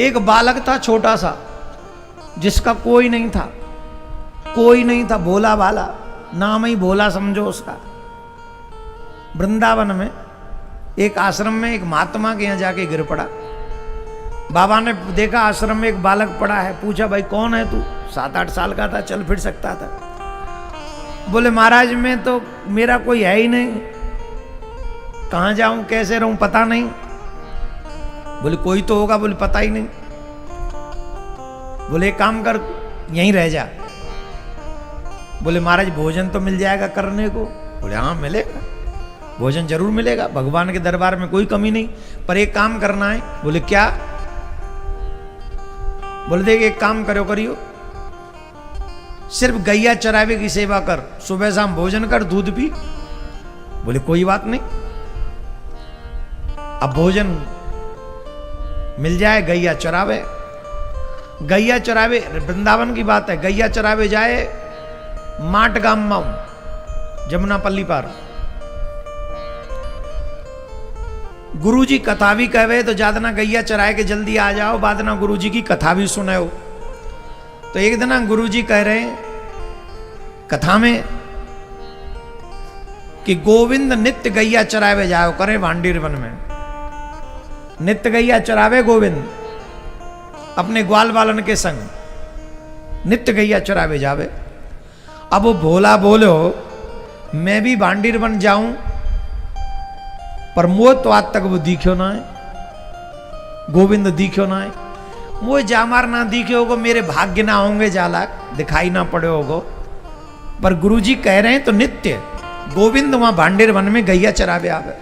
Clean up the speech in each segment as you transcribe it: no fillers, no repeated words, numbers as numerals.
एक बालक था छोटा सा, जिसका कोई नहीं था, कोई नहीं था, भोला भाला, नाम ही भोला समझो उसका। वृंदावन में एक आश्रम में एक महात्मा के यहाँ जाके गिर पड़ा। बाबा ने देखा आश्रम में एक बालक पड़ा है, पूछा भाई कौन है तू? 7-8 साल का था, चल फिर सकता था। बोले महाराज मैं तो, मेरा कोई है ही नहीं, कहाँ जाऊं कैसे रहूं पता नहीं। बोले कोई तो होगा, बोले पता ही नहीं। बोले एक काम कर यहीं रह जा। बोले महाराज भोजन तो मिल जाएगा करने को? बोले हाँ मिलेगा, भोजन जरूर मिलेगा, भगवान के दरबार में कोई कमी नहीं, पर एक काम करना है। बोले क्या? बोले देख एक काम करियो, सिर्फ गैया चरावे की सेवा कर, सुबह शाम भोजन कर, दूध पी। बोले कोई बात नहीं, अब भोजन मिल जाए, गैया चरावे। गैया चरावे, वृंदावन की बात है, गैया चरावे जाए माट गाम माऊ, जमुना पल्ली पार। गुरुजी कथा भी कहवे तो जादना गैया चराए के जल्दी आ जाओ, बादना गुरुजी की कथा भी सुने हो। तो एक दिन गुरुजी कह रहे हैं कथा में कि गोविंद नित्य गैया चरावे जाओ करे भांडीर वन में। नित्य गैया चरावे गोविंद अपने ग्वाल बालन के संग, नित्य गैया चरावे जावे। अब वो भोला बोलो मैं भी भांडीर बन जाऊं, पर मोह तो आज तक वो दिखो ना है, गोविंद दिखो ना है। वो जामार ना दिखे होगो, मेरे भाग्य ना होंगे जाला, दिखाई ना पड़े होगो। पर गुरुजी कह रहे हैं तो नित्य गोविंद वहां भांडीर वन में गैया चरावे आवे।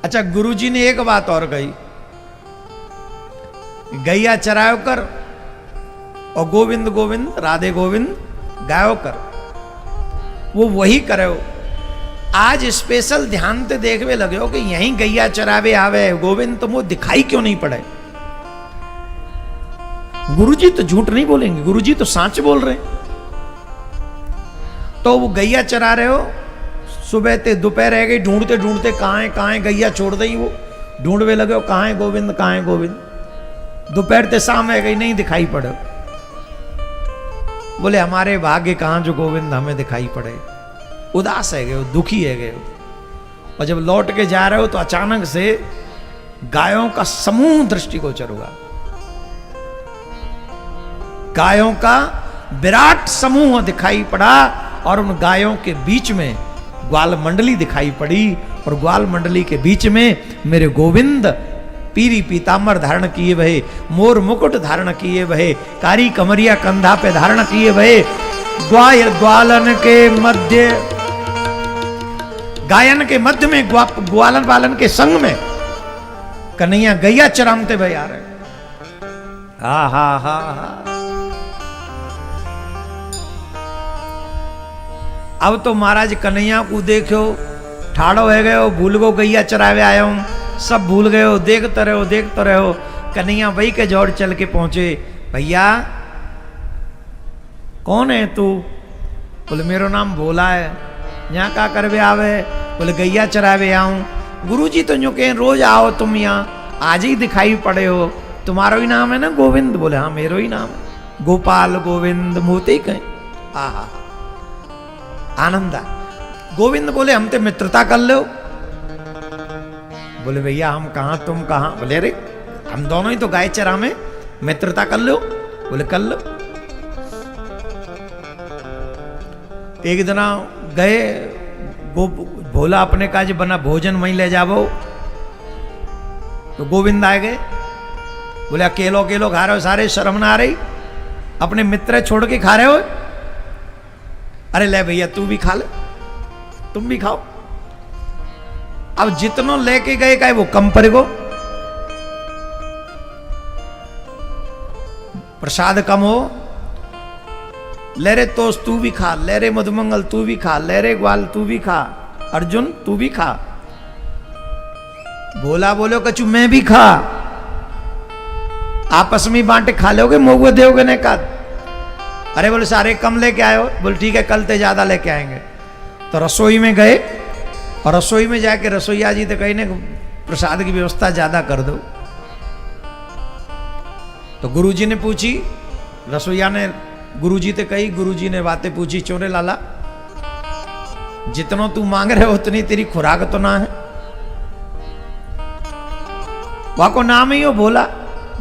अच्छा गुरुजी ने एक बात और कही, गैया चरायो कर और गोविंद गोविंद राधे गोविंद गायो कर, वो वही करो। आज स्पेशल ध्यान से देखने लगे हो कि यहीं गैया चरावे आवे गोविंद, तो वो दिखाई क्यों नहीं पड़े? गुरुजी तो झूठ नहीं बोलेंगे, गुरुजी तो सच बोल रहे हैं। तो वो गैया चरा रहे हो, सुबह ते दोपहर रह गई, ढूंढते ढूंढते कहाँ है गैया छोड़ दी, वो ढूंढवे लगे हो कहाँ है गोविंद, कहाँ है गोविंद। दोपहर ते शाम है गई, नहीं दिखाई पड़े। बोले हमारे भाग्य कहाँ जो गोविंद हमें दिखाई पड़े। उदास है गए, दुखी है गए। और जब लौट के जा रहे हो तो अचानक से गायों का समूह दृष्टिगोचर हुआ, गायों का विराट समूह दिखाई पड़ा, और उन गायों के बीच में ग्वाल मंडली दिखाई पड़ी, और ग्वाल मंडली के बीच में मेरे गोविंद पीरी पीताम्बर धारण किए वहे, मोर मुकुट धारण किए वहे, कारी कमरिया कंधा पे धारण किए वहे, ग्वालन के मध्य, गायन के मध्य में ग्वालन वालन के संग में कन्हैया गैया चरामते भई आ रहे। हा हा हा हा। अब तो महाराज कन्हैया को देखो, ठाड़ो है गए, भूल गो गैया चरावे आया हूं, सब भूल गए हो, देखते रहो। कन्हैया वही के जोड़ चल के पहुंचे, भैया कौन है तू? बोले मेरो नाम भोला है। यहाँ का करवे आवे? बोले गैया चरावे आऊं। गुरुजी तो यूं कहें रोज आओ तुम यहाँ, आज ही दिखाई पड़े हो, तुम्हारा ही नाम है ना गोविंद? बोले हाँ मेरो ही नाम है, गोपाल गोविंद मोते कहें। आहा आनंदा। गोविंद बोले हम ते मित्रता कर लो। बोले भैया हम कहाँ तुम कहाँ? बोले अरे हम दोनों ही तो गाय चरा में, मित्रता कर लो। बोले कर लो। एक दिन गए, भोला अपने काज बना भोजन वहीं ले जावो, तो गोविंद आ गए। बोले अकेलो अकेलो खा रहे हो सारे, शर्म ना आ रही? अपने मित्र छोड़ के खा रहे हो? अरे ले भैया तू भी खा ले, तुम भी खाओ। अब जितनों लेके गए का वो कम पड़ेगो, प्रसाद कम हो। ले रे तोस तू भी खा, ले रे मधुमंगल तू भी खा, ले रे ग्वाल तू भी खा, अर्जुन तू भी खा। भोला बोलो कचू मैं भी खा, आपस में बांटे खा लोगे, मोगो दोगे ने का? अरे बोले सारे कम लेके आए हो। बोले ठीक है कल ते ज्यादा लेके आएंगे। तो रसोई में गए, और रसोई में जाके रसोईया जी तो कहीं ने प्रसाद की व्यवस्था ज्यादा कर दो। तो गुरुजी ने पूछी, रसोईया ने गुरुजी ते कही, गुरुजी ने बातें पूछी, चोरे लाला जितना तू मांग रहे हो उतनी तेरी खुराक तो ना है। वहां को नाम ही हो भोला,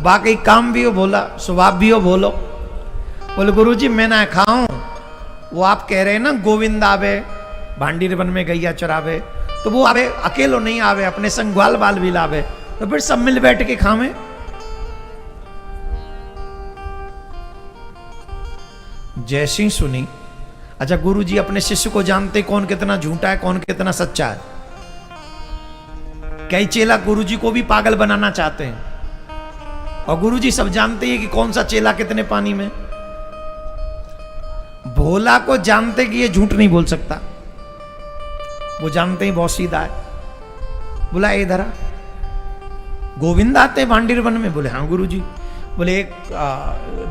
बाकी काम भी हो भोला, स्वभाव भी हो भोलो। बोले गुरुजी मैं ना खाऊं, वो आप कह रहे हैं ना गोविंद आवे भांडीर वन में गैया चरावे, तो वो आवे अकेलो नहीं आवे, अपने संग ग्वाल बाल भी लावे, तो फिर सब मिल बैठ के खावे। जैसी सुनी, अच्छा गुरुजी अपने शिष्य को जानते कौन कितना झूठा है कौन कितना सच्चा है। कई चेला गुरुजी को भी पागल बनाना चाहते हैं, और गुरुजी सब जानते हैं कि कौन सा चेला कितने पानी में। भोला को जानते कि ये झूठ नहीं बोल सकता, वो जानते ही बहुत सीधा है। बोला इधर आ, गोविंद आते हैं भांडीर वन में? बोले हाँ गुरुजी। बोले एक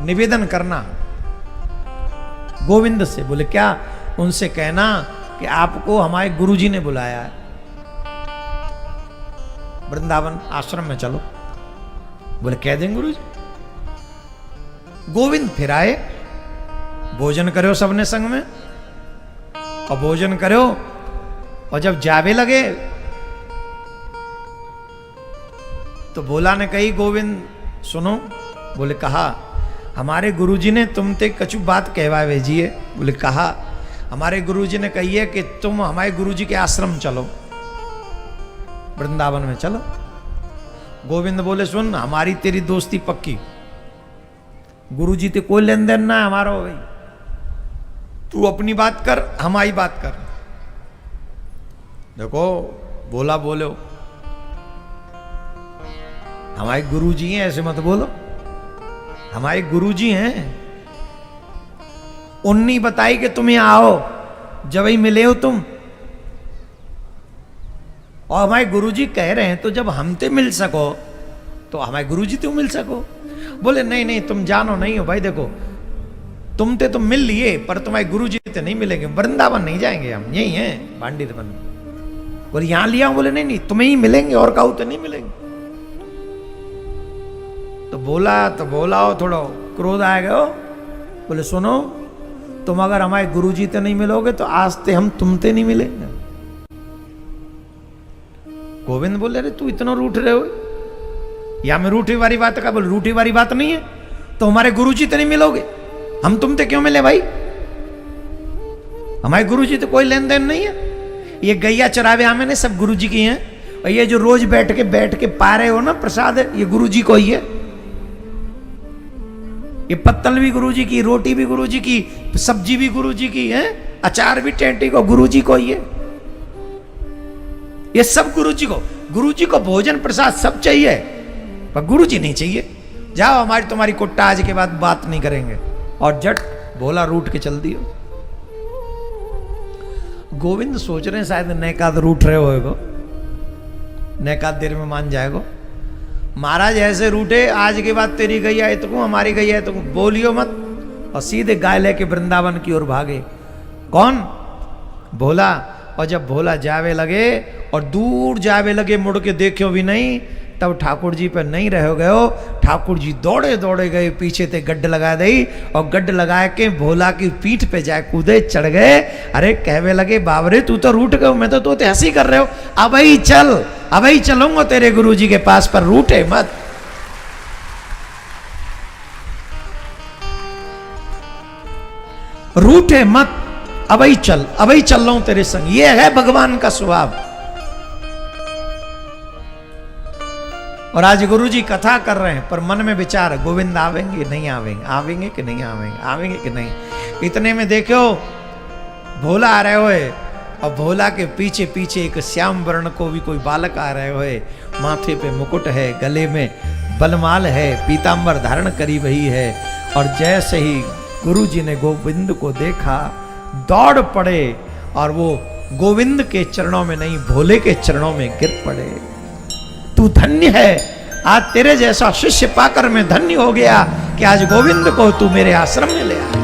निवेदन करना गोविंद से। बोले क्या? उनसे कहना कि आपको हमारे गुरुजी ने बुलाया है, वृंदावन आश्रम में चलो। बोले कह देंगे गुरुजी। गोविंद फिर आए, भोजन करो सबने संग में, और भोजन करो, और जब जावे लगे तो भोला ने कही गोविंद सुनो। बोले कहा हमारे गुरुजी ने तुम ते कछु बात कहवा भेजी है। बोले कहा हमारे गुरुजी ने कही है कि तुम हमारे गुरुजी के आश्रम चलो, वृंदावन में चलो। गोविंद बोले सुन हमारी तेरी दोस्ती पक्की, गुरुजी ते कोई लेन देन ना है हमारा हो भाई, तू अपनी बात कर हमारी बात कर। देखो बोला बोलो हमारे गुरुजी हैं, ऐसे मत बोलो, हमारे गुरुजी हैं। उन्नी बताई कि तुम यहां आओ, जब ही मिले हो तुम, और हमारे गुरुजी कह रहे हैं तो जब हमते मिल सको तो हमारे गुरुजी तो मिल सको। बोले नहीं नहीं तुम जानो नहीं हो भाई, देखो तुमते तो मिल लिए पर तुम्हारे गुरुजी तो नहीं मिलेंगे, वृंदावन नहीं जाएंगे हम, यही हैं भांडीर वन। बोले यहां लिया? बोले नहीं नहीं तुम्हें ही मिलेंगे और कहूं तो नहीं मिलेंगे। तो बोला हो थोड़ा क्रोध आएगा। बोले सुनो तुम अगर हमारे गुरुजी ते नहीं मिलोगे तो आज ते हम तुमते नहीं मिलेंगे। गोविंद बोले अरे तू इतना रूठ रहे हो, या मैं रूठी वाली बात का? बोले रूठी वाली बात नहीं है, तो हमारे गुरुजी ते नहीं मिलोगे, हम तुमते क्यों मिले भाई? हमारे गुरुजी तो कोई लेन देन नहीं है, ये गैया चरावे हमें ने सब गुरुजी की हैं, और ये जो रोज बैठ के पा रहे हो ना प्रसाद, ये गुरुजी को ही है। ये पत्तल भी गुरुजी की, रोटी भी गुरुजी की, सब्जी भी गुरुजी की है, अचार भी टेंटी को गुरुजी को ही है, ये सब गुरुजी को। गुरुजी को भोजन प्रसाद सब चाहिए पर गुरुजी नहीं चाहिए। जाओ हमारी तुम्हारी कुट्टा आज के बाद बात नहीं करेंगे। और जट भोला रूठ के चल दियो। गोविंद सोच रहे हैं शायद नैकाद रूठ रहे होएगो, नैकाद देर में मान जाएगो। महाराज ऐसे रूठे आज के बाद तेरी गैया है तो हमारी गैया है तो बोलियो मत, और सीधे गाय लेके वृंदावन की ओर भागे। कौन? भोला। और जब भोला जावे लगे और दूर जावे लगे, मुड़ के देखो भी नहीं, तब ठाकुर जी पे नहीं रह गए। ठाकुर जी दौड़े दौड़े गए, पीछे ते गड्ढ लगा दई, और गड्ढ लगा के भोला की पीठ पे जाए कूदे, चढ़ गए। अरे कहवे लगे बाबरे तू तो रूठ गए, मैं तो हंसी कर रहे हो, अब ही चल, अब ही चलूंगा तेरे गुरुजी के पास, पर रूठे मत। रूठे मत, अब ही चल, अब ही चल रहा हूं तेरे संग। ये है भगवान का स्वभाव। और आज गुरुजी कथा कर रहे हैं पर मन में विचार गोविंद आवेंगे नहीं आवेंगे, आवेंगे कि नहीं आवेंगे, आवेंगे कि नहीं। इतने में देखो भोला आ रहे हुए, और भोला के पीछे पीछे एक श्याम वर्ण को भी कोई बालक आ रहे हुए, माथे पे मुकुट है, गले में बलमाल है, पीतांबर धारण करी वही है। और जैसे ही गुरुजी ने गोविंद को देखा दौड़ पड़े, और वो गोविंद के चरणों में नहीं भोले के चरणों में गिर पड़े। तू धन्य है, आज तेरे जैसा शिष्य पाकर मैं धन्य हो गया कि आज गोविंद को तू मेरे आश्रम में ले आया।